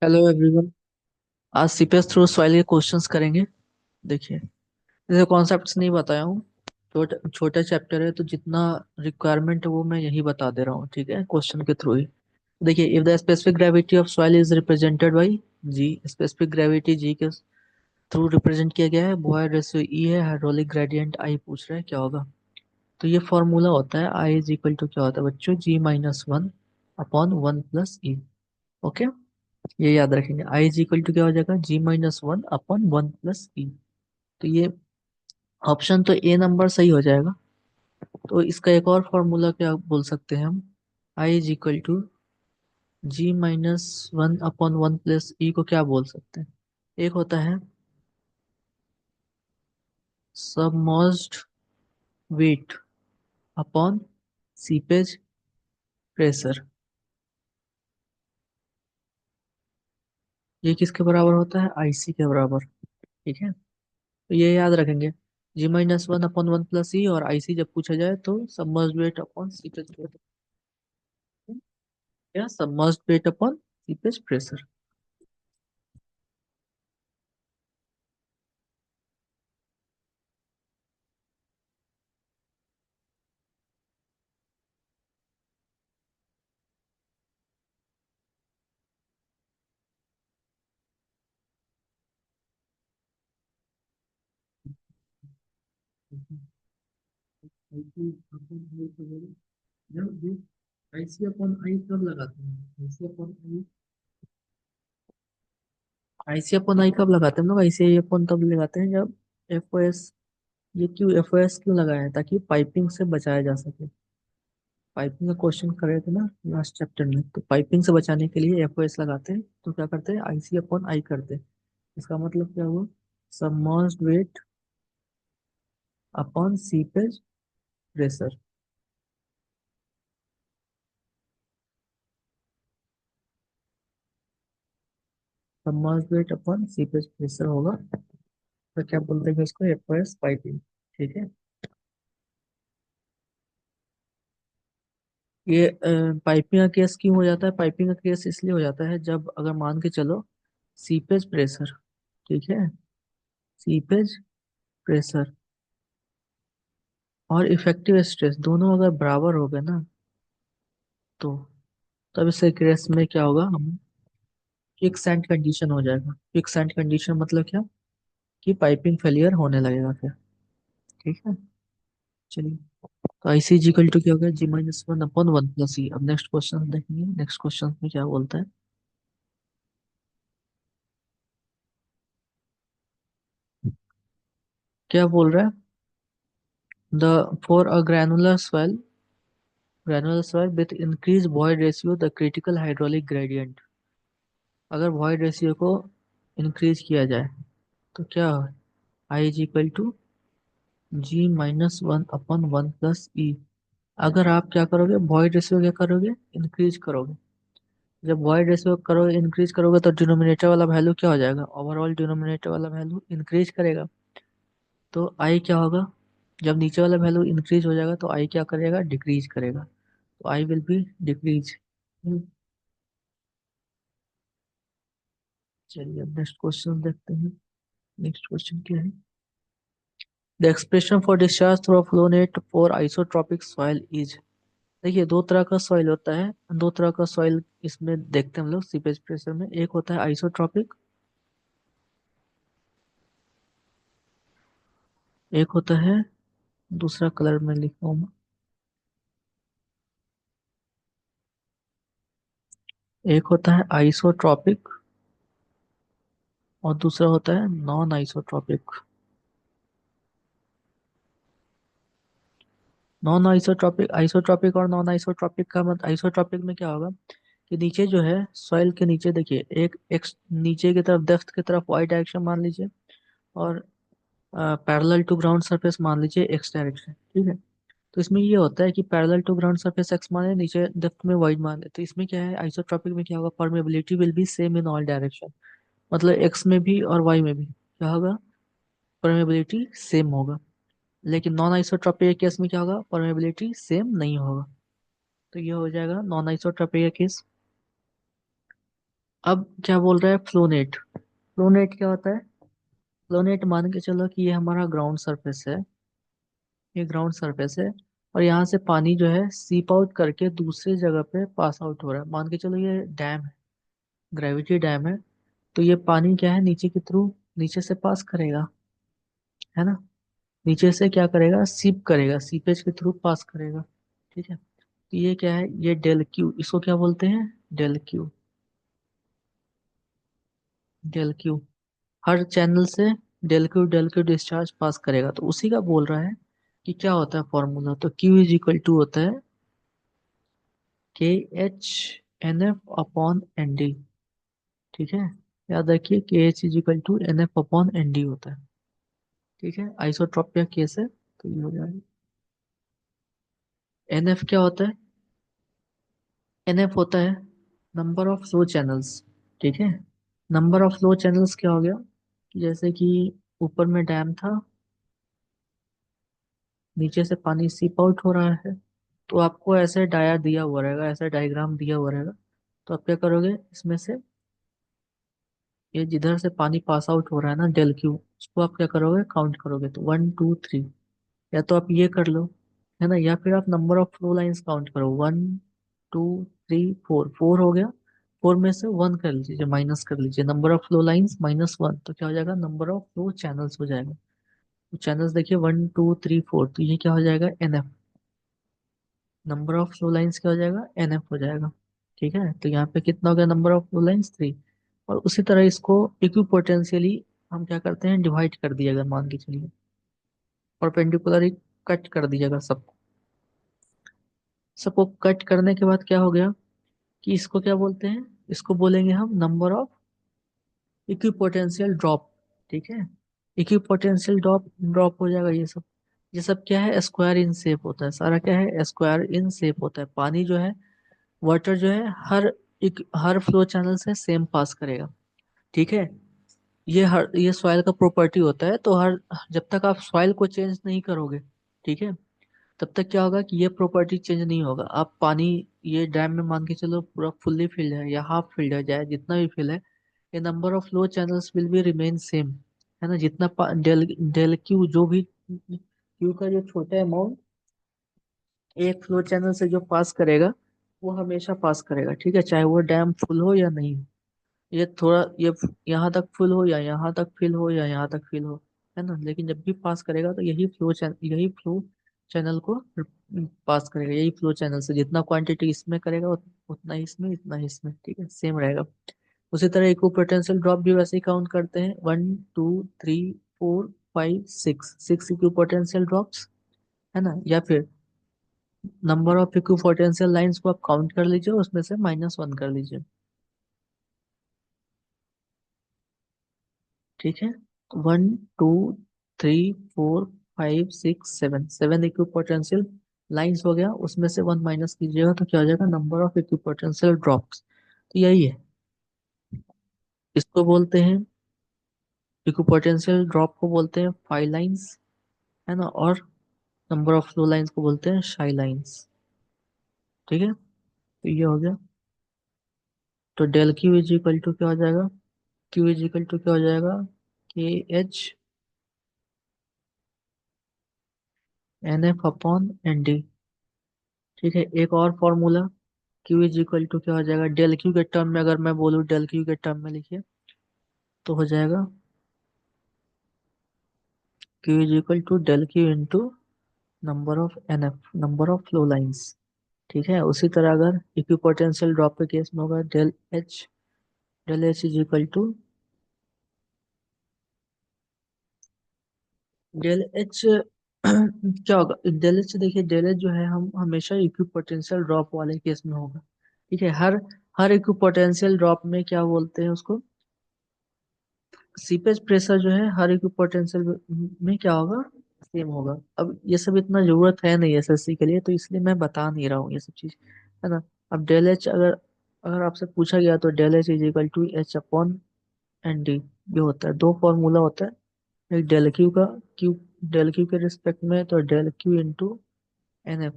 Hello everyone. आज CPS through soil के questions करेंगे। देखिए, जैसे कॉन्सेप्ट्स नहीं बताया हूँ। छोटा छोटा चैप्टर है तो जितना रिक्वायरमेंट है वो मैं यही बता दे रहा हूँ, ठीक है, क्वेश्चन के थ्रू ही। देखिए, if the specific gravity of soil is represented by G, specific gravity G के थ्रू रिप्रेजेंट किया गया है। बॉयड रेशियो ई है, हाइड्रोलिक ग्रेडियंट आई पूछ रहा है क्या होगा। तो ये फॉर्मूला होता है आई इज इक्वल टू क्या होता है बच्चों, जी-1 अपॉन 1 + ई। ओके, ये याद रखेंगे। आई इज इक्वल टू क्या हो जाएगा, जी-1 अपॉन 1 + ई। तो ये ऑप्शन तो ए नंबर सही हो जाएगा। तो इसका एक और फॉर्मूला क्या बोल सकते हैं हम, आई इज इक्वल टू जी-1 अपॉन 1 + ई को क्या बोल सकते हैं। एक होता है submerged weight upon seepage pressure. ये किसके बराबर होता है, आईसी के बराबर। ठीक है, तो ये याद रखेंगे। जी-1 अपॉन 1 + ई, और आईसी जब पूछा जाए तो submerged weight upon seepage pressure या submerged weight upon seepage pressure. IC upon I कब लगाते हैं, आईसी अपॉन आई कब लगाते हैं हम लोग, आईसी अपॉन तब लगाते हैं जब एफ ओ एस। ये क्यों एफ ओ एस क्यों लगाया है, ताकि पाइपिंग से बचाया जा सके। पाइपिंग का क्वेश्चन कर रहे थे ना लास्ट चैप्टर में, तो पाइपिंग से बचाने के लिए एफ ओ एस लगाते हैं। तो क्या करते हैं, आईसी अपॉन आई करते हैं। इसका मतलब क्या हुआ, submerged weight upon seepage pressure. Submerged weight upon seepage pressure होगा। तो क्या बोलते हैं इसको, एफ ओ एस पाइपिंग। ठीक है, ये पाइपिंग का केस क्यों हो जाता है, पाइपिंग का केस इसलिए हो जाता है जब अगर मान के चलो सीपेज प्रेशर, ठीक है, सीपेज प्रेशर और इफेक्टिव स्ट्रेस दोनों अगर बराबर हो गए ना, तो तब इस केस में क्या होगा, हम क्विक सैंड कंडीशन हो जाएगा। क्विक सैंड कंडीशन मतलब क्या, कि पाइपिंग फेलियर होने लगेगा फिर। ठीक है, चलिए। तो आईसी इक्वल टू क्या होगा, जी-1 अपॉन 1 + ई। अब नेक्स्ट क्वेश्चन देखेंगे, नेक्स्ट क्वेश्चन में क्या बोलता है। क्या बोल रहा है, the for a granular soil with increased void ratio the critical hydraulic gradient। अगर void ratio को इंक्रीज किया जाए तो क्या है, I is equal to जी-1 upon 1 + ई। अगर आप क्या करोगे, void ratio क्या करोगे, इंक्रीज करोगे। जब void ratio करोगे, इंक्रीज करोगे, तो डिनोमिनेटर वाला वैल्यू क्या हो जाएगा, ओवरऑल डिनोमिनेटर वाला वैल्यू इंक्रीज करेगा। तो आई क्या होगा, जब नीचे वाला वैल्यू इंक्रीज हो जाएगा तो आई क्या करेगा, डिक्रीज करेगा। तो आई विल बी डिक्रीज। चलिए, अब नेक्स्ट क्वेश्चन देखते हैं। नेक्स्ट क्वेश्चन क्या है, the expression for discharge through flow net for isotropic soil is. देखिए, दो तरह का सॉइल होता है, दो तरह का सॉइल इसमें देखते हैं हम लोग सीपेज प्रेशर में। एक होता है आइसोट्रॉपिक, एक होता है, दूसरा कलर में लिखा हूँ मैं। एक होता है आइसोट्रॉपिक और दूसरा होता है non isotropic. Non isotropic, isotropic और नॉन आइसोट्रॉपिक का मतलब, आइसोट्रॉपिक में क्या होगा कि नीचे जो है सॉइल के नीचे देखिए, एक एक्स नीचे की तरफ डेप्थ की तरफ वाई डायरेक्शन मान लीजिए, और पैरेलल टू ग्राउंड सरफेस मान लीजिए एक्स डायरेक्शन। ठीक है, तो इसमें ये होता है कि parallel to ground surface X माने, नीचे डेप्थ में वाई माने। तो इसमें क्या है, आइसोट्रॉपिक में क्या होगा, permeability will be same in all direction. मतलब एक्स में भी और वाई में भी क्या होगा, परमेबिलिटी सेम होगा। लेकिन नॉन आइसोट्रॉपिक केस में क्या होगा, परमेबिलिटी सेम नहीं होगा। तो ये हो जाएगा नॉन आइसोट्रॉपिक केस। अब क्या बोल रहा है, फ्लोनेट। फ्लोनेट क्या होता है? फ्लोनेट मान के चलो कि ये हमारा ग्राउंड सरफेस है, ये ग्राउंड सरफेस है, और यहाँ से पानी जो है सीप आउट करके दूसरी जगह पे पास आउट हो रहा है। मान के चलो ये डैम है, ग्रेविटी डैम है। तो ये पानी क्या है, नीचे के थ्रू, नीचे से पास करेगा, है ना। नीचे से क्या करेगा, सीप करेगा, सीपेज के थ्रू पास करेगा। ठीक है, तो ये क्या है, ये डेल क्यू, इसको क्या बोलते हैं, डेल क्यू। डेल क्यू, हर चैनल से डेल क्यू डिस्चार्ज पास करेगा, तो उसी का बोल रहा है कि क्या होता है फॉर्मूला। तो क्यू इज इक्वल टू होता है K H N F upon N D. ठीक है, याद रखिए K H is equal to N F upon N D होता है। ठीक है, आइसोट्रोपिक केस है तो ये हो जाएगा। एन एफ क्या होता है, एन एफ होता है नंबर ऑफ फ्लो चैनल्स। ठीक है, नंबर ऑफ फ्लो चैनल्स क्या हो गया, कि जैसे कि ऊपर में डैम था, नीचे से पानी सीप आउट हो रहा है, तो आपको ऐसे डाया दिया हुआ रहेगा, ऐसा डायग्राम दिया हुआ रहेगा। तो आप क्या करोगे, इसमें से ये जिधर से पानी पास आउट हो रहा है ना, डेल क्यू, उसको आप क्या करोगे, काउंट करोगे, तो 1 2 3। या तो आप ये कर लो, है ना, या फिर आप number of flow lines count करो, 1 2 3 4, 4 हो गया। 4 में से 1 कर लीजिए, माइनस कर लीजिए, नंबर ऑफ फ्लो लाइंस -1, तो क्या हो जाएगा, नंबर ऑफ फ्लो चैनल्स हो जाएगा। तो चैनल्स देखिए 1 2 3 4, तो ये क्या हो जाएगा, N F. Number of flow lines क्या हो जाएगा, एन एफ हो जाएगा। ठीक है, तो यहाँ पे कितना हो गया, नंबर ऑफ फ्लो लाइंस 3। और उसी तरह इसको इक्विपोटेंशियली हम क्या करते हैं, डिवाइड कर दिया, अगर मान के चलिए परपेंडिकुलरली कट कर दीजिएगा सबको। सबको कट करने के बाद क्या हो गया, कि इसको क्या बोलते हैं, इसको बोलेंगे हम नंबर ऑफ इक्विपोटेंशियल ड्रॉप। ठीक है, इक्विपोटेंशियल ड्रॉप ड्रॉप हो जाएगा ये सब। ये सब क्या है, स्क्वायर इन शेप होता है, सारा क्या है, स्क्वायर इन शेप होता है। पानी जो है, वाटर जो है, हर फ्लो चैनल से सेम पास करेगा। ठीक है, ये सॉइल का प्रॉपर्टी होता है, तो हर, जब तक आप सॉइल को चेंज नहीं करोगे, ठीक है, तब तक क्या होगा कि ये प्रॉपर्टी चेंज नहीं होगा। आप पानी, ये डैम में मान के चलो पूरा फुल्ली फिल्ड है या हाफ फिल्ड है, जाए जितना भी फिल है, ये number of flow channels will be remain same, है ना। जितना डेल डेल क्यू, जो भी क्यू का जो छोटा अमाउंट एक फ्लो चैनल से जो पास करेगा, वो हमेशा पास करेगा। ठीक है, चाहे वो डैम फुल हो या नहीं हो, ये थोड़ा, ये यहाँ तक फुल हो या यहाँ तक फिल हो या यहाँ तक फिल हो, है ना, लेकिन जब भी पास करेगा तो यही फ्लो चैनल को पास करेगा, यही फ्लो चैनल से जितना क्वांटिटी इसमें करेगा, उतना ही इसमें, इतना ही इसमें। ठीक है, सेम रहेगा। उसी तरह इक्विपोटेंशियल ड्रॉप भी वैसे ही काउंट करते हैं, 1 2 3 4 5 6, 6 इक्विपोटेंशियल ड्रॉप्स, है ना। या फिर नंबर ऑफ इक्विपोटेंशियल लाइंस को आप काउंट कर लीजिए, उसमें से -1 कर लीजिए। ठीक है, 1 2 3 4 5 6 7, 7 इक्विपोटेंशियल लाइंस हो गया, उसमें से 1 माइनस कीजिएगा तो क्या हो जाएगा, नंबर ऑफ इक्विपोटेंशियल ड्रॉप्स। तो यही है, इसको बोलते हैं, इक्विपोटेंशियल ड्रॉप को बोलते हैं फाई लाइंस, है ना, और नंबर ऑफ फ्लो लाइंस को बोलते हैं शाई लाइंस। ठीक है, तो ये हो गया। तो del Q is equal to क्या हो जाएगा, क्यू इज इक्वल टू क्या हो जाएगा, K H N F upon N D. ठीक है, एक और formula, Q is equal to क्या हो जाएगा, डेल क्यू के टर्म में, अगर मैं बोलूँ डेल क्यू के टर्म में लिखिए, तो हो जाएगा Q is equal to del Q into number of N F, number of flow lines. ठीक है, उसी तरह अगर इक्विपोटेंशियल ड्रॉप के केस में होगा, del H is equal to del H क्या होगा, डेल एच देखिए, डेल एच जो है, हम हमेशा इक्विपोटेंशियल ड्रॉप वाले केस में होगा। ठीक है, हर इक्विपोटेंशियल ड्रॉप में क्या बोलते हैं उसको, सीपेज प्रेशर जो है हर एक पोटेंशियल में क्या होगा, सेम होगा। अब ये सब इतना जरूरत है नहीं एसएससी के लिए, तो इसलिए मैं बता नहीं रहा हूँ ये सब चीज, है ना। अब डेल एच, अगर अगर आपसे पूछा गया तो del H is equal to H upon N D, ये होता है। दो फॉर्मूला होता है, एक डेल क्यू का, क्यू डेल क्यू के रिस्पेक्ट में, तो del Q into N F,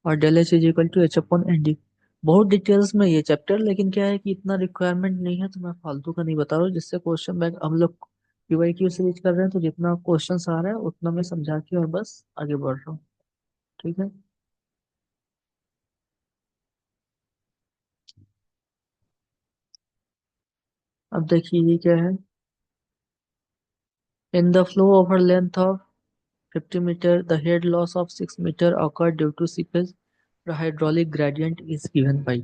और del H is equal to H upon N D. बहुत डिटेल्स में ये चैप्टर, लेकिन क्या है कि इतना रिक्वायरमेंट नहीं है तो मैं फालतू का नहीं बता रहा हूँ, जिससे क्वेश्चन बैंक हम लोग पीवाईक्यू सीरीज कर रहे हैं तो जितना क्वेश्चन आ रहा है उतना मैं समझा के और बस आगे बढ़ रहा हूँ। ठीक है। अब देखिए ये क्या है। In the flow over length of 50 metre the head loss of 6 metre occurred due to seepage, the hydraulic gradient is given by.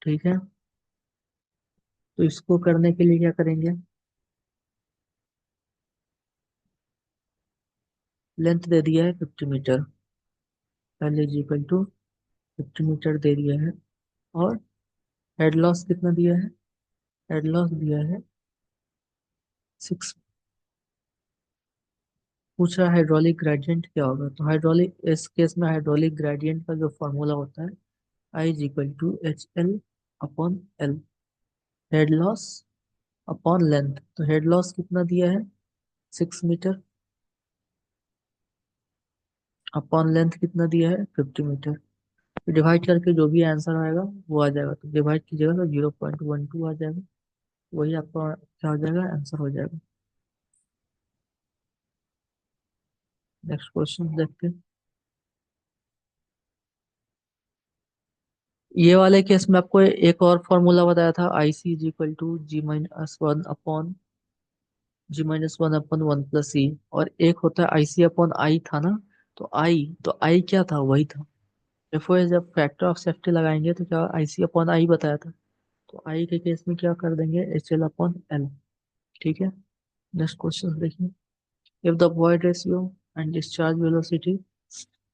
ठीक है। तो इसको करने के लिए क्या करेंगे। लेंथ दे दिया है 50 metre, L is equal to 50 metre दे दिया है। और हेड लॉस कितना दिया है। हेड लॉस दिया है 6। पूछ रहा है हाइड्रोलिक ग्रेडियंट क्या होगा, तो हाइड्रोलिक इस केस में हाइड्रोलिक ग्रेडियंट का जो फॉर्मूला होता है I is equal to H L upon L. Head loss upon length, तो हेड लॉस कितना दिया है 6 मीटर, अपॉन लेंथ कितना दिया है 50 मीटर। तो डिवाइड करके जो भी आंसर आएगा वो आ जाएगा, तो डिवाइड कीजिएगा तो 0.12 आ जाएगा। वही आपका क्या हो जाएगा, आंसर हो जाएगा। नेक्स्ट क्वेश्चन देखते हैं। ये वाले केस में आपको एक और फॉर्मूला बताया था, I C is equal to G-1 upon 1 plus E, और एक होता है आई सी अपॉन आई था ना। तो आई क्या था, वही था। देखो जब फैक्टर ऑफ सेफ्टी लगाएंगे तो क्या आई सी अपॉन आई बताया था, तो आई के केस में क्या कर देंगे एच एल अपॉन एल। ठीक है। नेक्स्ट क्वेश्चन देखिए। If the void ratio and discharge velocity,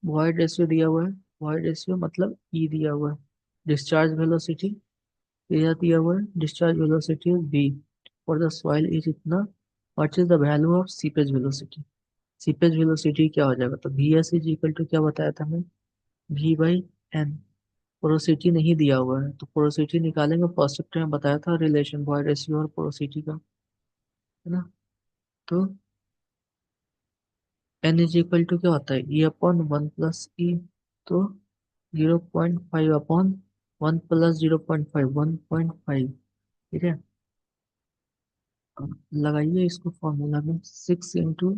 void ratio दिया हुआ है, वॉइड रेशियो मतलब ई दिया हुआ है, डिस्चार्ज वेलोसिटी एरिया दिया हुआ है, डिस्चार्ज वेलोसिटी बी, और द सॉइल इज इतना, what is the value of seepage velocity. Seepage velocity क्या हो जाएगा, तो V S is equal to क्या बताया था हमें, वी बाई एन। पोरोसिटी नहीं दिया हुआ है तो पोरोसिटी निकालेंगे, फर्स्ट चैप्टर में बताया था रिलेशन वॉइड रेशियो और पोरोसिटी का, है ना। तो एन इज इक्वल टू क्या होता है ई अपॉन 1 प्लस ई, तो 0.5 अपॉन 1 प्लस 0.5, 1.5। ठीक है। अब लगाइए इसको फॉर्मूला में, 6 into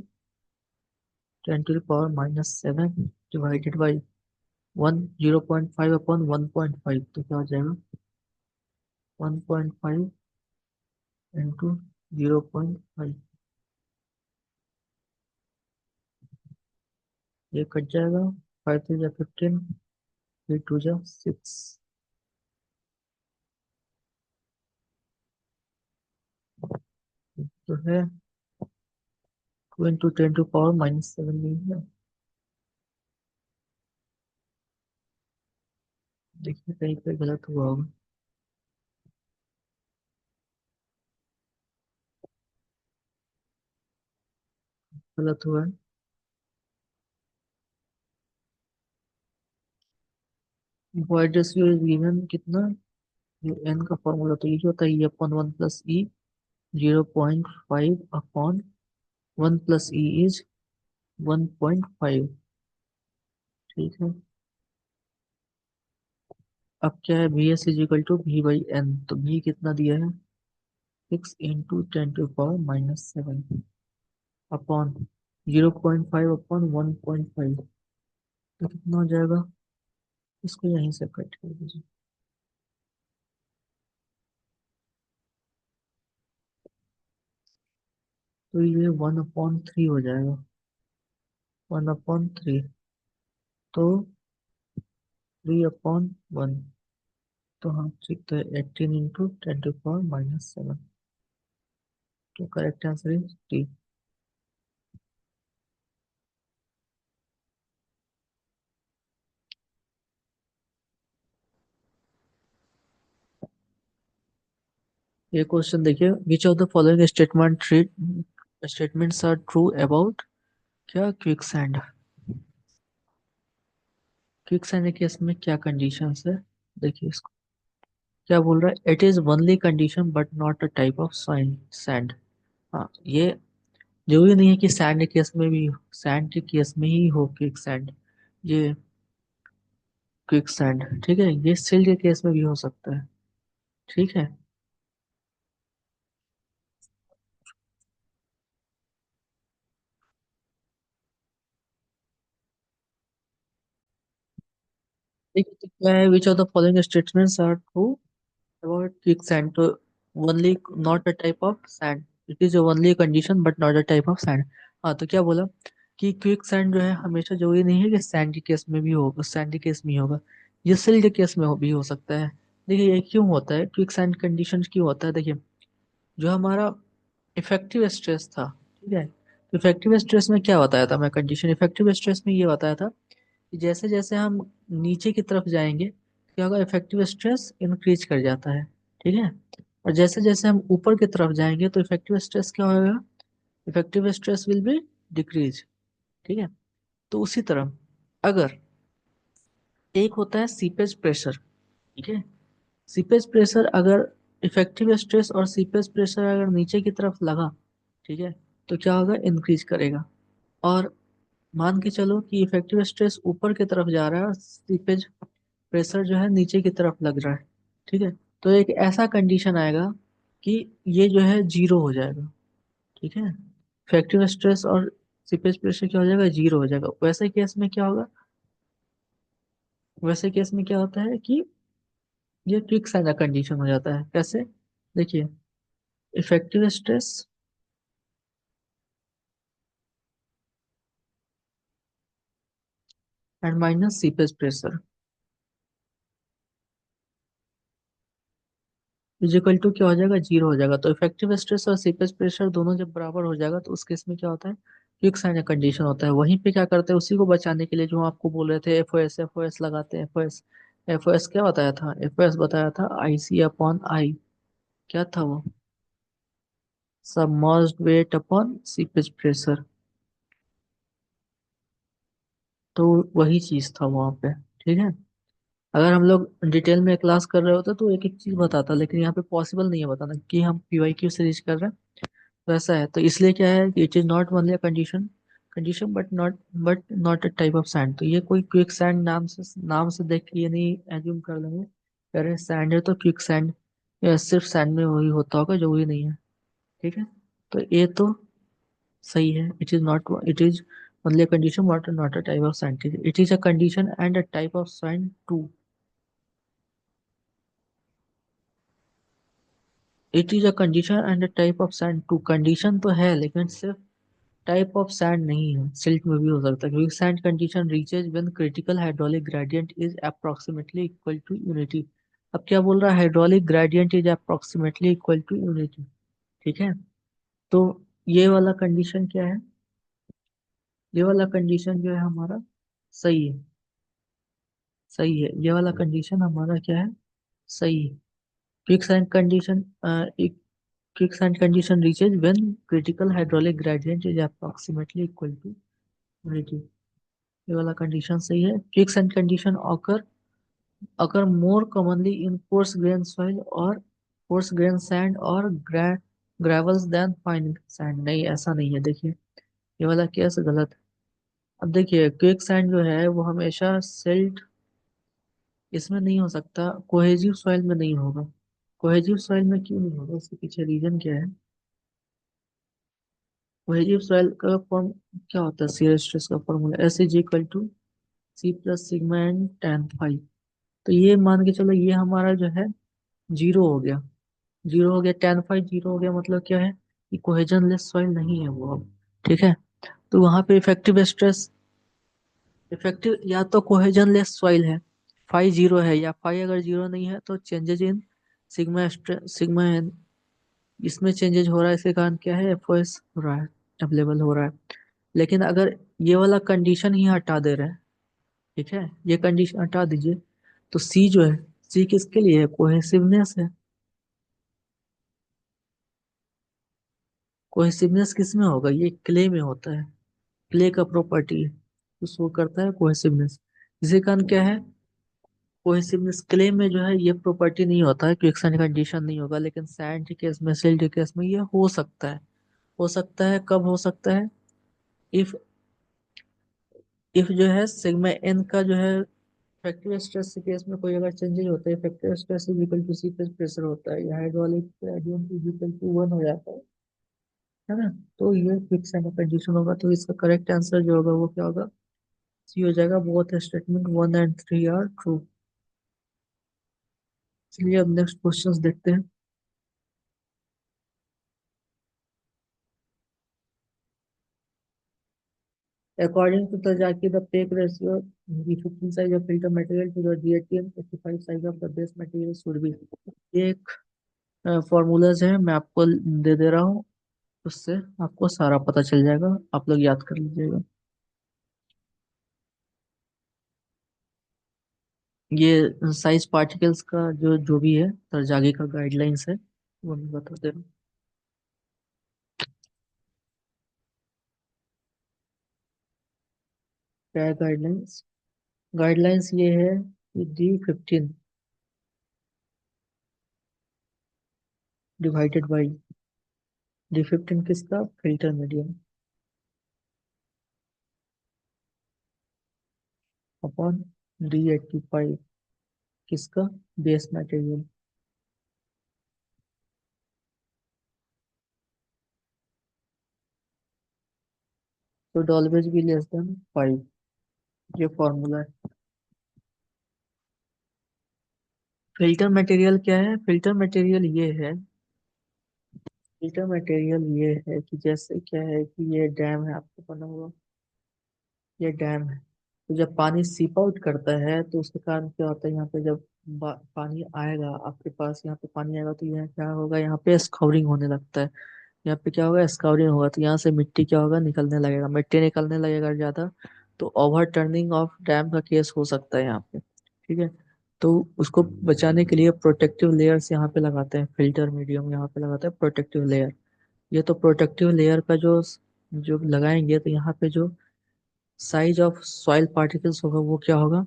10 to the power -7 divided by 0.5 upon 1.5, तो क्या हो जाएगा 1.5 इंटू 0.5, ये कट जाएगा। 5 3 जा 15, 3 2 जा 6, तो है 2 इंटू 10 टू पावर -7 नहीं है। देखिए कहीं पे गलत हुआ होगा। गलत हुआ है। वॉइड रेशियो इज गिवन कितना, ये एन का फॉर्मूला तो ये होता है E upon 1 plus E, 0.5 upon 1 plus E is 1.5। ठीक है। अब क्या है, V S is equal to V by N, तो वी कितना दिया है 6 into 10 to power -7 upon 0.5 upon 1.5, तो कितना हो जाएगा, इसको यहीं से कट कर दीजिए। तो ये 1/3 हो जाएगा, 1/3, तो 3/1, तो हम ठीक है 18 इंटू 10 टू पावर -7, तो करेक्ट आंसर इज डी। ये क्वेश्चन देखिए, which of the following statements are true about क्या क्विक सैंड। क्विक सैंड के केस में क्या कंडीशंस है, देखिए इसको क्या बोल रहा है, it is only condition but not a type of sand. हाँ ये जरूरी नहीं है कि सैंड के केस में भी, सैंड के केस में ही हो क्विक सैंड। ये क्विक सैंड, ठीक है, ये सिल्ट के केस में भी हो सकता है। ठीक है। देखिए तो क्या है, which of the following statements are true about quicksand? तो only not a type of sand, it is only condition but not a type of sand. हाँ, तो क्या बोला कि क्विक सैंड जो है हमेशा जरूरी नहीं है कि सैंड के केस में भी होगा, सैंड के केस में ही होगा, ये सिल्ट के केस में भी हो सकता है। देखिए ये क्यों होता है, क्विक सैंड कंडीशन क्यों होता है? देखिए जो हमारा इफेक्टिव स्ट्रेस था, ठीक है, तो इफेक्टिव स्ट्रेस में क्या बताया था मैं, कंडीशन इफेक्टिव स्ट्रेस में ये बताया था कि जैसे जैसे हम नीचे की तरफ जाएंगे क्या होगा, इफेक्टिव स्ट्रेस इंक्रीज कर जाता है। ठीक है। और जैसे जैसे हम ऊपर की तरफ जाएंगे तो इफेक्टिव स्ट्रेस क्या होगा, effective stress will be decrease. ठीक है। तो उसी तरह अगर एक होता है सीपेज प्रेशर, ठीक है, सीपेज प्रेशर अगर इफेक्टिव स्ट्रेस और सीपेज प्रेशर अगर नीचे की तरफ लगा, ठीक है, तो क्या होगा, इंक्रीज करेगा। और मान के चलो कि इफेक्टिव स्ट्रेस ऊपर की तरफ जा रहा है और सीपेज प्रेशर जो है नीचे की तरफ लग रहा है, ठीक है, तो एक ऐसा कंडीशन आएगा कि ये जो है जीरो हो जाएगा। ठीक है। इफेक्टिव स्ट्रेस और सीपेज प्रेशर क्या हो जाएगा, जीरो हो जाएगा। वैसे केस में क्या होगा, वैसे केस में क्या होता है कि ये क्विक साइन कंडीशन हो जाता है। कैसे? देखिए, effective stress and minus seepage pressure is equal to क्या हो जाएगा, जीरो हो जाएगा। तो इफेक्टिव स्ट्रेस और सीपेज प्रेशर दोनों जब बराबर हो जाएगा तो उस केस में क्या होता है, क्विक साइन कंडीशन होता है। वहीं पे क्या करते हैं, उसी को बचाने के लिए जो हम आपको बोल रहे थे, एफ ओ एस लगाते हैं। एफ ओ एस क्या बताया था, एफ ओ एस बताया था आई सी अपॉन आई, क्या था वो, submerged weight upon seepage pressure. तो वही चीज था वहां पे। ठीक है। अगर हम लोग डिटेल में क्लास कर रहे होते तो एक एक चीज बताता, लेकिन यहाँ पे पॉसिबल नहीं है बताना कि हम पीवाईक्यू सीरीज कर रहे हैं। वैसा है, तो इसलिए क्या है कि it is not only a condition, condition but not a type of sand. तो ये कोई क्विक सैंड नाम से देख के ये नहीं एज्यूम कर लेंगे अरे सैंड है तो क्विक सैंड, या सिर्फ सैंड में वही होता होगा, जो वही नहीं है। ठीक है। तो ये तो सही है, it is only a condition but not a type of sand. It is a condition and a type of sand too. It is a condition and a type of sand too, condition तो है लेकिन सिर्फ type of sand नहीं है, silt में भी हो सकता है। Quicksand condition reaches when critical hydraulic gradient is approximately equal to unity. अब क्या बोल रहा है, hydraulic gradient is approximately equal to unity. ठीक है। तो ये वाला कंडीशन क्या है, ये वाला कंडीशन जो है हमारा सही है, सही है, ये वाला कंडीशन हमारा क्या है, सही है। Quicksand condition, quick sand condition reaches when critical hydraulic gradient is approximately equal to unity। ये वाला कंडीशन सही है। Quick sand condition occur more commonly in coarse grain soil और coarse grain sand और gravels than fine sand। नहीं, ऐसा नहीं है, देखिए ये वाला केस गलत है। अब देखिए क्विक सैंड जो है वो हमेशा सिल्ट इसमें नहीं हो सकता, कोहेजिव सॉइल में नहीं होगा। कोहेजिव सॉइल में क्यों नहीं होगा, उसके पीछे रीजन क्या है? कोहेजिव सॉइल का फॉर्म क्या होता है, शियर स्ट्रेस का formula S is equal to C plus sigma and tan phi. तो ये मान के चलो ये हमारा जो है जीरो हो गया, जीरो हो गया, tan फाइव जीरो हो गया, मतलब क्या है कि कोहेजन लेस सॉइल नहीं है वो अब। ठीक है। तो वहां पे इफेक्टिव स्ट्रेस, इफेक्टिव या तो कोहेजन लेस सॉइल है, फाइव जीरो है, या फाइव अगर जीरो नहीं है तो चेंजेज इन सिग्मा इसमें चेंजेज हो रहा है, इसके कारण क्या है, एफ ओ एस हो रहा है, अवेलेबल हो रहा है। लेकिन अगर ये वाला कंडीशन ही हटा दे रहे हैं, ठीक है, ये कंडीशन हटा दीजिए, तो सी जो है, सी किसके लिए है, कोहेसिवनेस है। कोहेसिवनेस किस में होगा, ये क्ले में होता है, क्ले का प्रॉपर्टी है तो शो करता है कोहेसिवनेस। इसी कारण क्या है, कोहेसिवनेस क्ले में जो है ये प्रॉपर्टी नहीं होता है, क्विकसैंड कंडीशन नहीं होगा, लेकिन सैंड के केस में, सिल्ट के केस में ये हो सकता है। हो सकता है, कब हो सकता है, इफ इफ जो है सिग्मा एन का जो है फैक्ट्री स्ट्रेस केस में कोई अगर चेंजेस होते हैं, factory stress is equal to C plus pressure होता है, या hydraulic gradient is equal to 1 हो जाता है ना। तो ये फिक्स है कंडीशन होगा, तो इसका करेक्ट आंसर जो होगा वो क्या होगा, सी हो जाएगा। Both statement 1 and 3 are true. चलिए अब नेक्स्ट क्वेश्चंस देखते हैं। According to Tajaki, the PEG ratio, the 15 size of filter material to the GATM 85 size of the base material should be। ये एक फॉर्मूलाज है, मैं आपको दे दे रहा हूँ, उससे आपको सारा पता चल जाएगा, आप लोग याद कर लीजिएगा। ये साइज पार्टिकल्स का जो जो भी है, तरजागी का गाइडलाइंस है, वो मैं बता दे रहा हूँ। क्या है गाइडलाइंस? गाइडलाइंस ये है कि D15 डिवाइडेड बाई D15 किसका, फिल्टर मीडियम, अपॉन D85 किसका, base material. Should always be less than 5। ये फॉर्मूला है। फिल्टर मटेरियल क्या है? फिल्टर मटेरियल ये है, फिल्टर मटेरियल ये है कि जैसे क्या है कि ये डैम है आपको बना हुआ, ये डैम है। तो जब पानी सीप आउट करता है तो उसके कारण क्या होता है, यहाँ पे जब पानी आएगा आपके पास, यहाँ पे पानी आएगा तो यहाँ क्या होगा, यहाँ पे स्काउरिंग होने लगता है। यहाँ पे क्या होगा, स्काउरिंग होगा, तो यहाँ से मिट्टी क्या होगा, निकलने लगेगा, मिट्टी निकलने लगेगा ज्यादा, तो ओवर टर्निंग ऑफ डैम का केस हो सकता है यहाँ पे। ठीक है। तो उसको बचाने के लिए प्रोटेक्टिव लेयर्स यहाँ पे लगाते हैं, फिल्टर मीडियम यहाँ पे लगाते हैं प्रोटेक्टिव लेयर। ये तो प्रोटेक्टिव लेयर का जो जो लगाएंगे तो यहाँ पे जो साइज ऑफ सॉइल पार्टिकल्स होगा वो क्या होगा,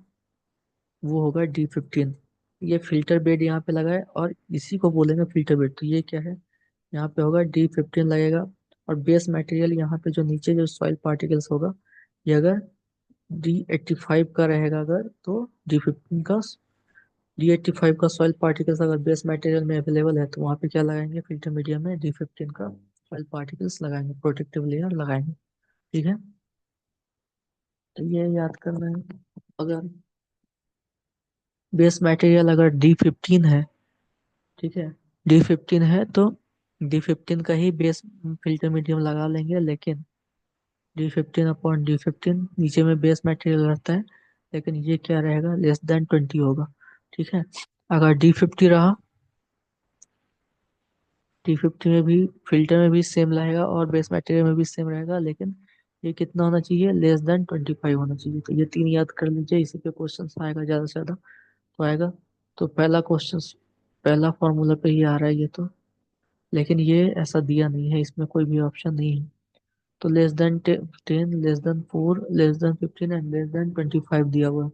वो होगा D15। ये फिल्टर बेड यहाँ पे लगा है और इसी को बोलेंगे फिल्टर बेड, तो ये क्या है, यहाँ पे होगा D15 लगेगा। और बेस मटेरियल यहाँ पे जो नीचे जो सॉइल पार्टिकल्स होगा, ये अगर D85 का रहेगा अगर, तो D85 का सॉइल पार्टिकल्स अगर बेस मटेरियल में अवेलेबल है तो वहाँ पे क्या लगाएंगे, फिल्टर मीडियम में D15 का सॉइल पार्टिकल्स लगाएंगे, प्रोटेक्टिव लेयर लगाएंगे। ठीक है। तो ये याद करना है। अगर बेस मटेरियल अगर D15 है, ठीक है, D15 है तो D15 का ही बेस फिल्टर मीडियम लगा लेंगे, लेकिन D15 अपॉन D15 नीचे में बेस मटेरियल रहता है, लेकिन ये क्या रहेगा, लेस देन 20 होगा। ठीक है। अगर D50 रहा, D50 में भी फिल्टर में भी सेम रहेगा और बेस मटेरियल में भी सेम रहेगा, लेकिन ये कितना होना चाहिए, लेस देन 25 होना चाहिए। तो ये तीन याद कर लीजिए, इसी पे क्वेश्चन आएगा ज्यादा से ज्यादा, तो आएगा। तो पहला क्वेश्चन, पहला फॉर्मूला पे ही आ रहा है ये तो, लेकिन ये ऐसा दिया नहीं है, इसमें कोई भी ऑप्शन नहीं है। तो less than 10, less than 4, less than 15 and less than 25 दिया हुआ है।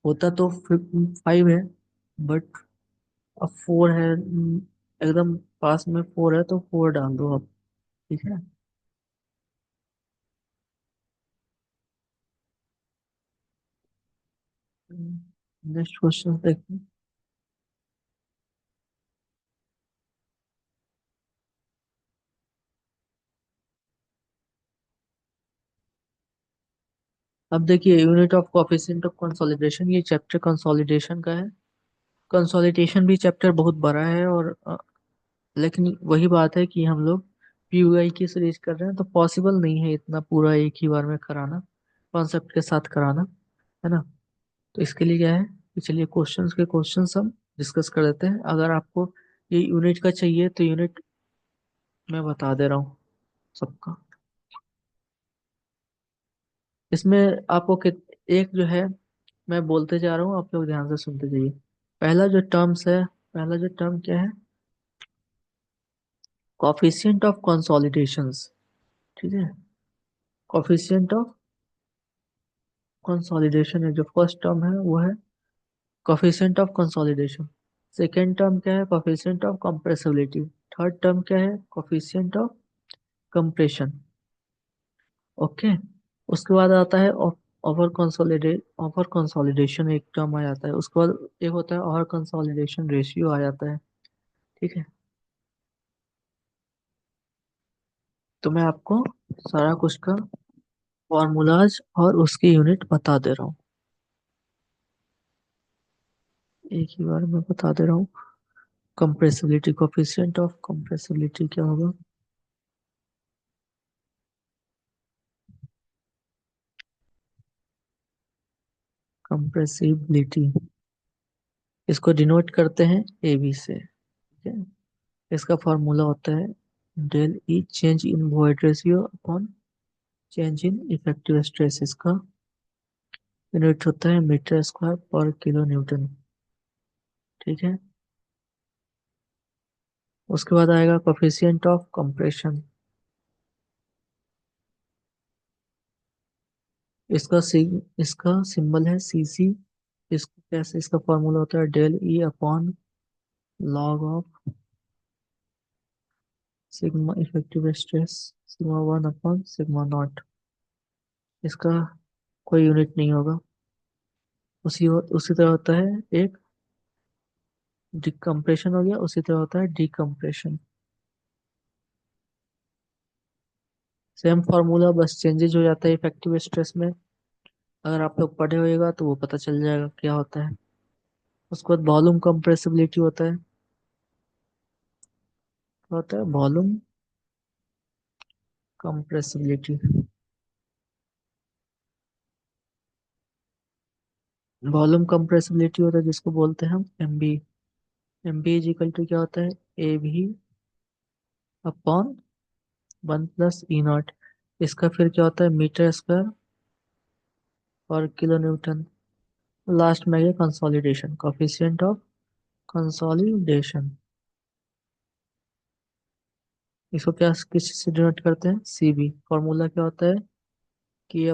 होता तो 5 है, बट अब 4 है, एकदम पास में 4 है तो 4 डाल दो अब। ठीक है। नेक्स्ट क्वेश्चन देखते हैं। अब देखिए, unit of coefficient of consolidation, ये चैप्टर कंसोलिडेशन का है। कंसोलिडेशन भी चैप्टर बहुत बड़ा है, और लेकिन वही बात है कि हम लोग पीयूआई की सीरीज कर रहे हैं तो पॉसिबल नहीं है इतना पूरा एक ही बार में कराना, कॉन्सेप्ट के साथ कराना, है ना। तो इसके लिए क्या है कि चलिए क्वेश्चंस के क्वेश्चंस हम डिस्कस कर लेते हैं। अगर आपको ये यूनिट का चाहिए तो यूनिट मैं बता दे रहा हूँ सबका। इसमें आपको एक जो है, मैं बोलते जा रहा हूँ, आप लोग ध्यान से सुनते जाइए। पहला जो टर्म्स है, पहला जो टर्म क्या है, कॉफिशिएंट ऑफ कंसोलिडेशंस। ठीक है। कॉफिशिएंट ऑफ कंसोलिडेशन है, जो फर्स्ट टर्म है वो है coefficient of consolidation. Second term क्या है, coefficient of compressibility. Third term क्या है, कोफिशिएंट ऑफ कंप्रेशन। ओके। उसके बाद आता है ओवर कंसोलिडेशन एक टर्म आ जाता है, उसके बाद एक होता है ओवर कंसोलिडेशन रेशियो आ जाता है। ठीक है, तो मैं आपको सारा कुछ का फॉर्मूलाज और उसकी यूनिट बता दे रहा हूँ, एक ही बार में बता दे रहा हूँ। कंप्रेसिबिलिटी, कोफिशिएंट ऑफ कंप्रेसिबिलिटी क्या होगा? कंप्रेसिबिलिटी, इसको डिनोट करते हैं ए बी से। ठीक है, इसका फॉर्मूला होता है del E change in void ratio upon change in effective stress. इसका यूनिट होता है metre square per kilo newton. ठीक है, उसके बाद आएगा कोफिशिएंट ऑफ कंप्रेशन। इसका सिंबल है सी सी। इसको कैसे, इसका फॉर्मूला होता है del E upon log of sigma effective stress, sigma one upon sigma naught. इसका कोई यूनिट नहीं होगा। उसी तरह होता है एक डिकम्प्रेशन हो गया, उसी तरह होता है डिकम्प्रेशन। सेम फार्मूला, बस चेंजेज हो जाता है इफेक्टिव स्ट्रेस में। अगर आप लोग पढ़े होएगा तो वो पता चल जाएगा क्या होता है। उसके बाद वॉल्यूम कंप्रेसिबिलिटी होता है। क्या होता है? Volume compressibility. वॉल्यूम कंप्रेसिबिलिटी होता है जिसको बोलते हैं हम MB. MB is equal to क्या होता है? A V upon one plus E naught. इसका फिर क्या होता है? Metre square per kilo newton. Last में है कंसोलिडेशन, कोफिशिएंट ऑफ कंसोलिडेशन। इसको क्या किस से डिनोट करते हैं? सीबी। फॉर्मूला क्या होता है? कि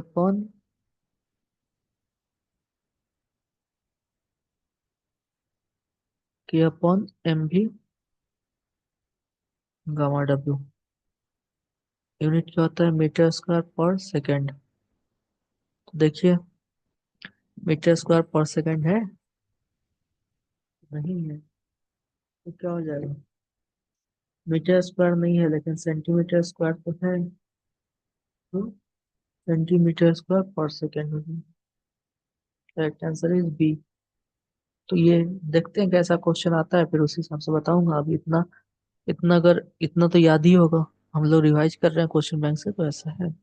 अपॉन एम भी गामा डब्ल्यू। यूनिट क्या होता है? Metre square per second. तो देखिए, मीटर स्क्वायर पर सेकेंड है? नहीं है, तो क्या हो जाएगा? मीटर स्क्वायर नहीं है लेकिन सेंटीमीटर स्क्वायर तो है, तो सेंटीमीटर स्क्वायर पर सेकेंड होगी। Correct answer is B. तो ये देखते हैं कैसा क्वेश्चन आता है, फिर उस हिसाब से बताऊंगा। अभी इतना इतना अगर इतना तो याद ही होगा, हम लोग रिवाइज कर रहे हैं क्वेश्चन बैंक से, तो ऐसा है।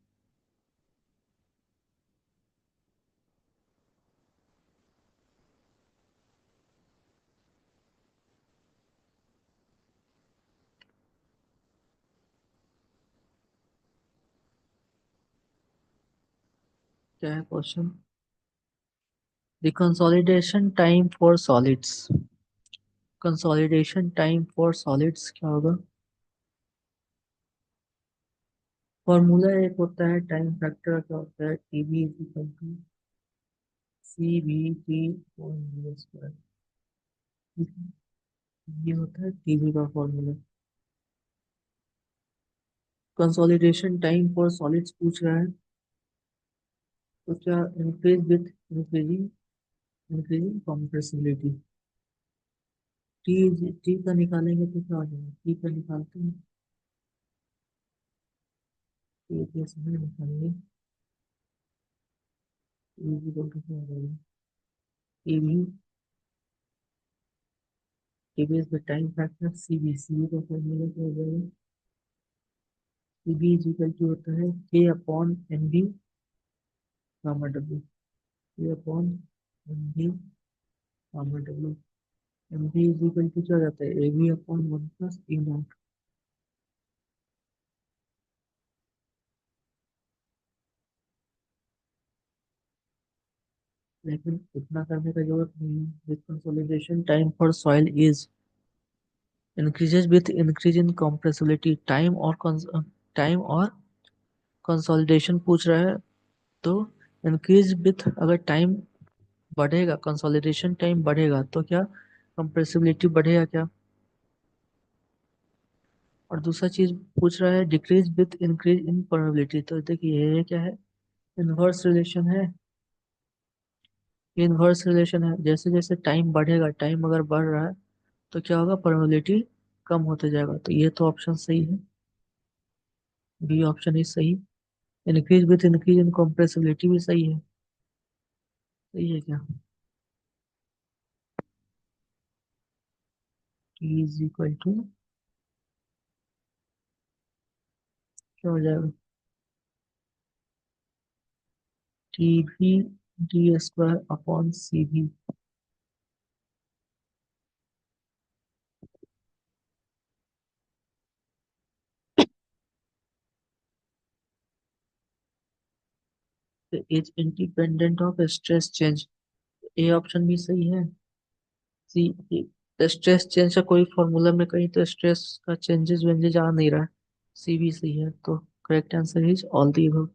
क्या है question? The consolidation time for solids. Consolidation time for solids क्या होगा? फॉर्मूला एक होता है टाइम फैक्टर, क्या होता है? TB is equal to C B T whole square. ये होता है टीबी का formula. Consolidation time for solids पूछ रहा है, तो क्या increase with increasing increasing compressibility. T T का निकालेंगे तो क्या हो जाएगा? टी का निकालते हैं, टी के समय निकालेंगे, टी इक्वल टू क्या हो जाएगा? टी भी, टी भी is the time factor, C B, C का फॉर्मूला क्या हो जाएगा? C B is equal to होता है K upon M B gamma W. K upon M B gamma W. M B is equal to क्या हो जाता है? A B upon one plus E naught. लेकिन इतना करने का जरूरत नहीं है। With consolidation time for soil is increases with increase in compressibility. Time और कंसोलिडेशन पूछ रहा है, तो इंक्रीज विथ, अगर टाइम बढ़ेगा, कंसोलिडेशन टाइम बढ़ेगा तो क्या कंप्रेसिबिलिटी बढ़ेगा क्या? और दूसरा चीज पूछ रहा है decrease with increase in permeability, तो देखिए ये क्या है? इनवर्स रिलेशन है। ये इनवर्स रिलेशन है, जैसे जैसे टाइम बढ़ेगा, टाइम अगर बढ़ रहा है तो क्या होगा, परमेबिलिटी कम होते जाएगा। तो ये तो ऑप्शन सही है, बी ऑप्शन ही सही। Increase with increase in compressibility भी सही है। सही है क्या? टी इज इक्वल टू क्या हो जाएगा, टी भी डी स्क्वायर अपॉन सी भी। Is independent of stress change, A option भी सही है। सी, स्ट्रेस चेंज का कोई फॉर्मूला में कहीं तो स्ट्रेस का चेंजेस वेंजेस आ नहीं रहा है। सी भी सही है, तो correct answer is all the above.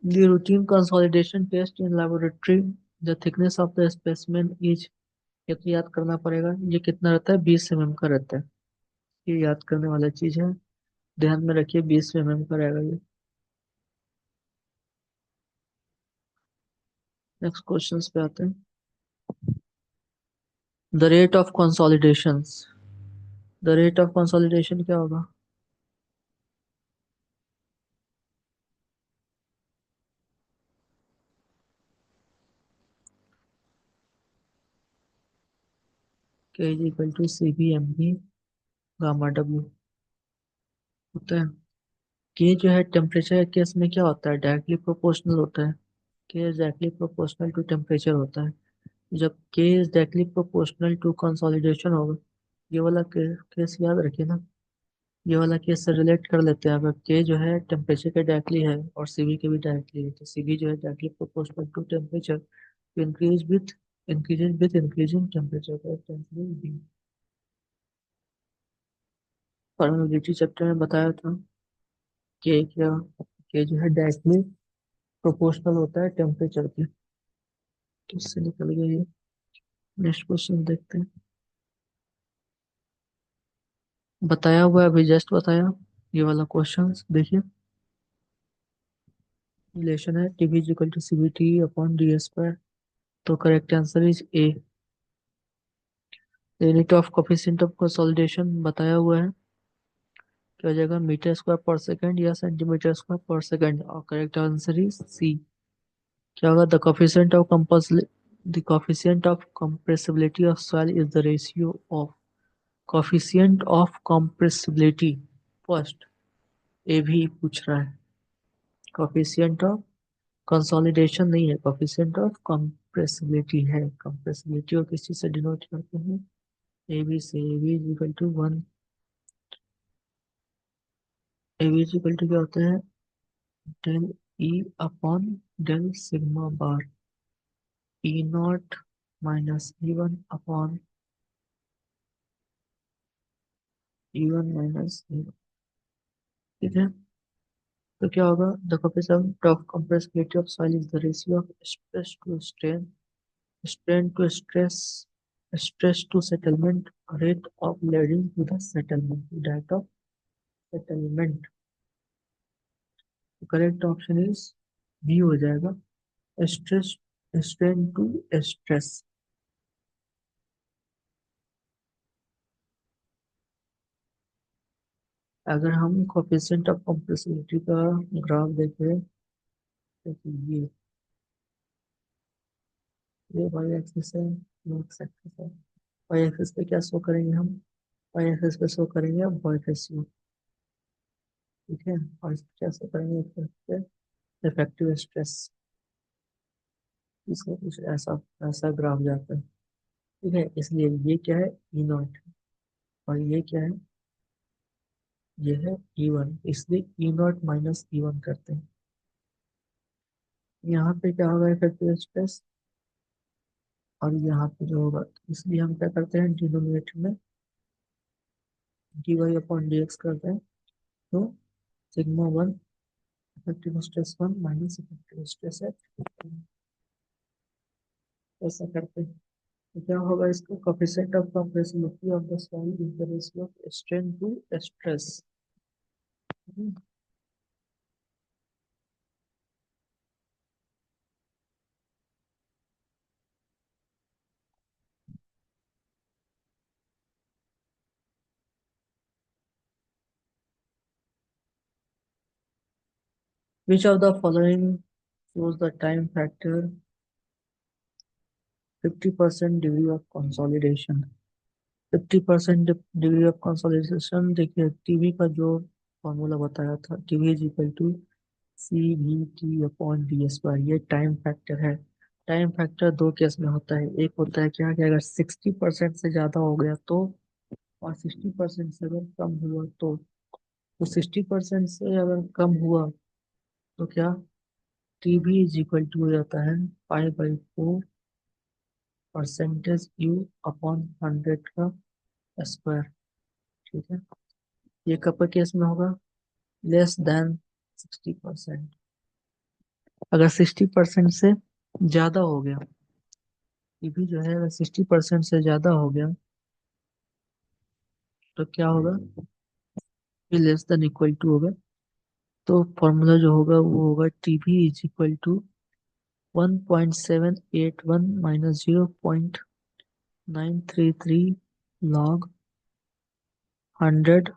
The routine consolidation test in laboratory, the thickness of the specimen is, ये तो याद करना पड़ेगा, ये कितना रहता है, 20 mm का रहता है। ये याद करने वाला चीज है, ध्यान में रखिए, 20 mm का रहेगा ये। नेक्स्ट क्वेश्चन पे आते हैं। The rate of consolidation, the rate of consolidation क्या होगा? K is equal to C B M B gamma W होता है। के जो है टेम्परेचर के केस में क्या होता है, डायरेक्टली प्रोपोर्शनल होता है। K is directly proportional to temperature होता है। जब K is directly proportional to consolidation होगा, ये वाला केस याद रखिए ना, ये वाला केस से रिलेट कर लेते हैं। अगर के जो है टेम्परेचर के डायरेक्टली है और सीवी के भी डायरेक्टली है, तो सीवी जो है डायरेक्टली प्रोपोर्शनल टू टेम्परेचर, तो इंक्रीज विथ इंक्रीजिंग टेम्परेचर का टेम्परेचर। परमेबिलिटी चैप्टर में बताया था कि क्या, के जो है डायरेक्टली प्रोपोर्शनल होता है टेम्परेचर के। तो इससे निकल गया ये। नेक्स्ट क्वेश्चन देखते हैं। बताया हुआ है, अभी जस्ट बताया, ये वाला क्वेश्चन देखिए। रिलेशन है TV is equal to CB T upon D square, तो correct answer is A. Unit of coefficient of consolidation बताया हुआ है, क्या हो जाएगा, मीटर स्क्वायर पर सेकंड या सेंटीमीटर स्क्वायर पर सेकंड, और करेक्ट आंसर इज सी। क्या होगा, the coefficient of compressibility of soil is the ratio of coefficient of compressibility. First, A भी पूछ रहा है, कोफिशिएंट ऑफ कंसोलिडेशन नहीं है, कोफिशिएंट ऑफ कंप्रेसिबिलिटी है। कंप्रेसिबिलिटी और किस चीज से डिनोट करते हैं, ए बी से। A B is equal to one, A B is equal to क्या होता है, del E upon del sigma bar, E naught minus E one upon E one minus E one. ठीक है, तो क्या होगा, the coefficient of compressibility of soil is the ratio of stress to strain, strain to stress, stress to settlement, rate of leading to the settlement, that of settlement। Correct option is B हो जाएगा, stress, strain to stress। अगर हम coefficient of compressibility का graph देखें, तो ये Y axis है, ये एक्स एक्सिस है। वाई एक्सिस पे क्या शो करेंगे हम, वाई एक्सिस पे शो करेंगे वर्क रेशियो। ठीक है, और इस पे क्या शो करेंगे, इस पे इफेक्टिव स्ट्रेस। इसका कुछ ऐसा ऐसा ग्राफ जाता है। ठीक है, इसलिए ये क्या है, ई नॉट, और ये क्या है, ये है ई वन, इसलिए ई नॉट माइनस ई वन करते हैं। यहाँ पे क्या होगा, इफेक्टिव स्ट्रेस, और यहाँ पे जो होगा, इसलिए हम क्या करते हैं, डिनोमिनेटर में D Y upon D X करते हैं। तो sigma one effective stress one minus effective stress है, ऐसा करते हैं। तो क्या होगा इसका coefficient of compressibility of the soil is the ratio of strain to stress. Which of the following shows the time factor 50% degree of consolidation? 50% degree of consolidation, देखिए TV का जो फॉर्मूला बताया था, TV is equal to C V T upon D square, ये time factor है। Time factor दो case में होता है, एक होता है क्या कि अगर 60% से ज्यादा हो गया तो, और 60% से अगर कम हुआ तो 60% से अगर कम हुआ तो क्या, टीवी इज इक्वल टू हो जाता है पाई/4 परसेंटेज यू अपॉन 100 का स्क्वायर। ठीक है, ये कब के केस में होगा, लेस देन 60%। अगर 60% से ज्यादा हो गया, टीवी जो है अगर 60% से ज्यादा हो गया तो क्या होगा, ये लेस देन इक्वल टू होगा। तो फॉर्मूला जो होगा वो होगा TV is equal to 1.781 minus 0.933 log 100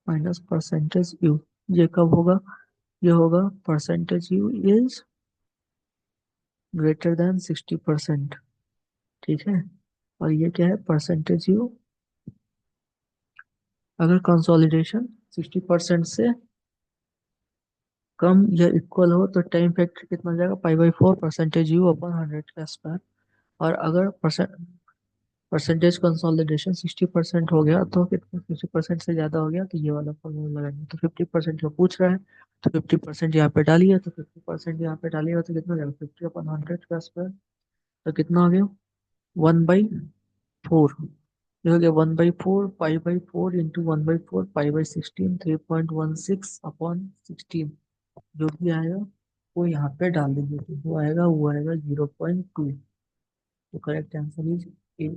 minus percentage U. ये कब होगा, ये होगा percentage U is greater than 60%। ठीक है, और ये क्या है, परसेंटेज यू अगर कंसोलिडेशन 60% से कम या इक्वल हो तो टाइम फैक्टर कितना हो जाएगा, पाई/4 परसेंटेज यू अपॉन 100 का स्क्वायर। और अगर परसेंटेज कंसोलिडेशन 60% हो गया तो कितना, 60% से ज्यादा हो गया तो ये वाला फॉर्मूला लगाएंगे। तो 50% जो पूछ रहा है तो 50% यहाँ पे डालिए, तो 50% यहाँ पे डालिएगा तो कितना हो जाएगा, 50/100 का स्क्वायर। तो कितना हो गया, 1/4। ये हो गया 1/4 पाई/4 इंटू 1/4 पाई/16, 3.16 अपॉन 16। जो भी आएगा वो यहाँ पे डाल दीजिए, तो वो आएगा 0.2। तो correct answer is A.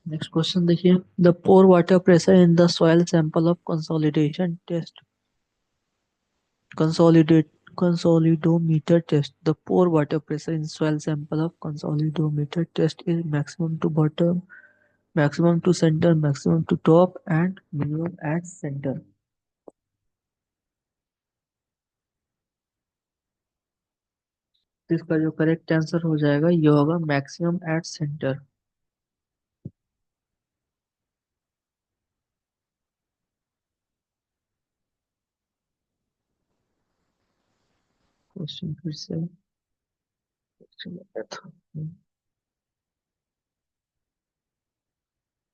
Next question देखिए, the pore water pressure in the soil sample of consolidation test, consolidate consolidometer test. The pore water pressure in soil sample of consolidometer test is maximum to bottom, maximum to center, maximum to top and minimum at center। तो इसका जो correct answer हो जाएगा ये होगा maximum at centre. Question फिर से question लगाया था।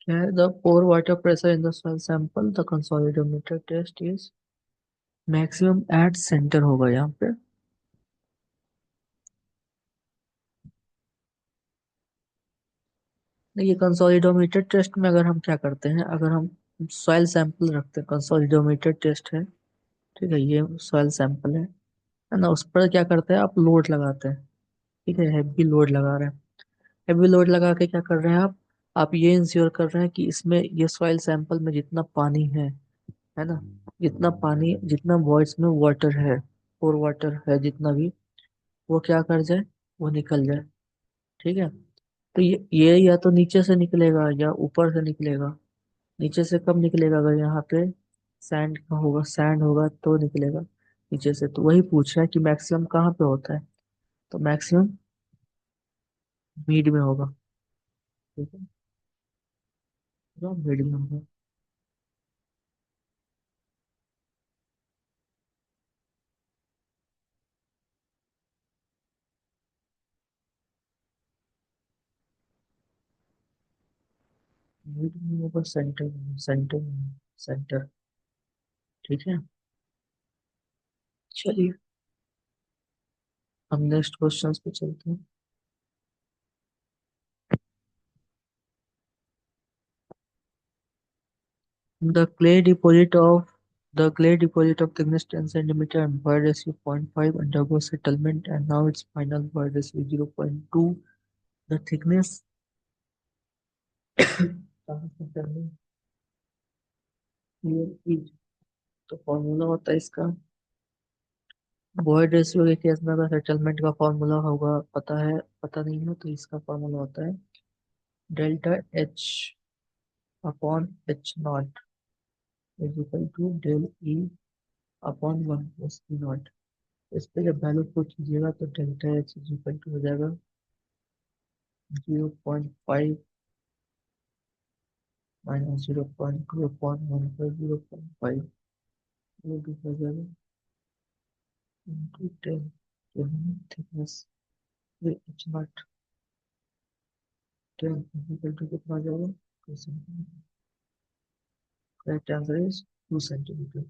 क्या है, the pore water pressure in the soil sample the consolidometer test is maximum at centre होगा यहाँ पे। देखिए कंसोलिडोमीटर टेस्ट में अगर हम क्या करते हैं, अगर हम सॉइल सैंपल रखते हैं, कंसोलिडोमीटर टेस्ट है, ठीक है, ये सॉइल सैंपल है ना, उस पर क्या करते हैं आप, लोड लगाते हैं। ठीक है, हैवी लोड लगा रहे हैं, हैवी लोड लगा के क्या कर रहे हैं आप ये इंश्योर कर रहे हैं कि इसमें ये सॉइल सैंपल में जितना पानी है ना, जितना पानी, जितना वॉइस में वाटर है और वाटर है जितना भी, वो क्या कर जाए, वो निकल जाए। ठीक है, तो ये या तो नीचे से निकलेगा या ऊपर से निकलेगा। नीचे से कब निकलेगा, अगर यहाँ पे सैंड का होगा, सैंड होगा तो निकलेगा नीचे से। तो वही पूछ रहा है कि मैक्सिमम कहाँ पे होता है, तो मैक्सिमम मिड में होगा। ठीक है, तो मिड में होगा। मिड में होगा, सेंटर में, सेंटर में, सेंटर। ठीक है, चलिए हम नेक्स्ट क्वेश्चन पे चलते हैं। The clay deposit of thickness 10 centimeter and void ratio 0.5 undergoes settlement and now its final void ratio is 0.2. The thickness here is तो फॉर्मूला होता है इसका void ratio के केस में अगर सेटलमेंट का फॉर्मूला होगा पता नहीं है तो इसका फॉर्मूला होता है delta H upon H naught is equal to del E upon 1 plus E naught. इस पे जब वैल्यू पुट कीजिएगा तो delta H is equal to हो जाएगा 0.5 माइनस 0.2 अपॉन 1 प्लस 0.5 ये भी हो जाएगा into 10 thickness H naught 10 equal to कितना आ जाएगा 2 centimetre. Correct answer is 2 centimetre.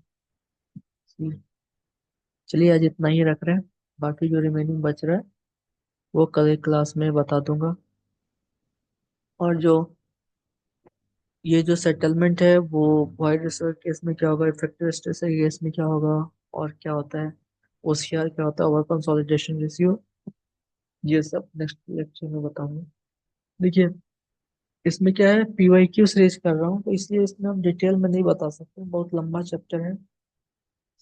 चलिए आज इतना ही रख रहे हैं, बाकी जो रिमेनिंग बच रहा है वो कल एक क्लास में बता दूंगा। और जो ये जो सेटलमेंट है वो वाइड रिसर्च केस में क्या होगा, इफेक्टिव स्ट्रेस है केस में क्या होगा, और क्या होता है ओसीआर क्या होता है, ओवर कंसोलिडेशन रेशियो, ये सब नेक्स्ट लेक्चर में बताऊंगा। देखिए इसमें क्या है पीवाईक्यू सीरीज कर रहा हूँ तो इसलिए इसमें हम डिटेल में नहीं बता सकते, बहुत लंबा चैप्टर है,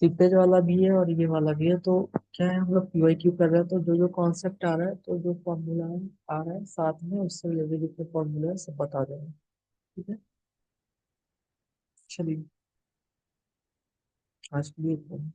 सीपेज वाला भी है और ये वाला भी है। तो क्या है हम लोग पीवाईक्यू कर रहे हैं तो जो जो कॉन्सेप्ट आ रहा है तो जो फॉर्मूला है आ रहा है साथ में उससे रिलेटेड जितने फॉर्मूला है सब बता देंगे। ठीक है, चलिए आज के लिए इतना ही।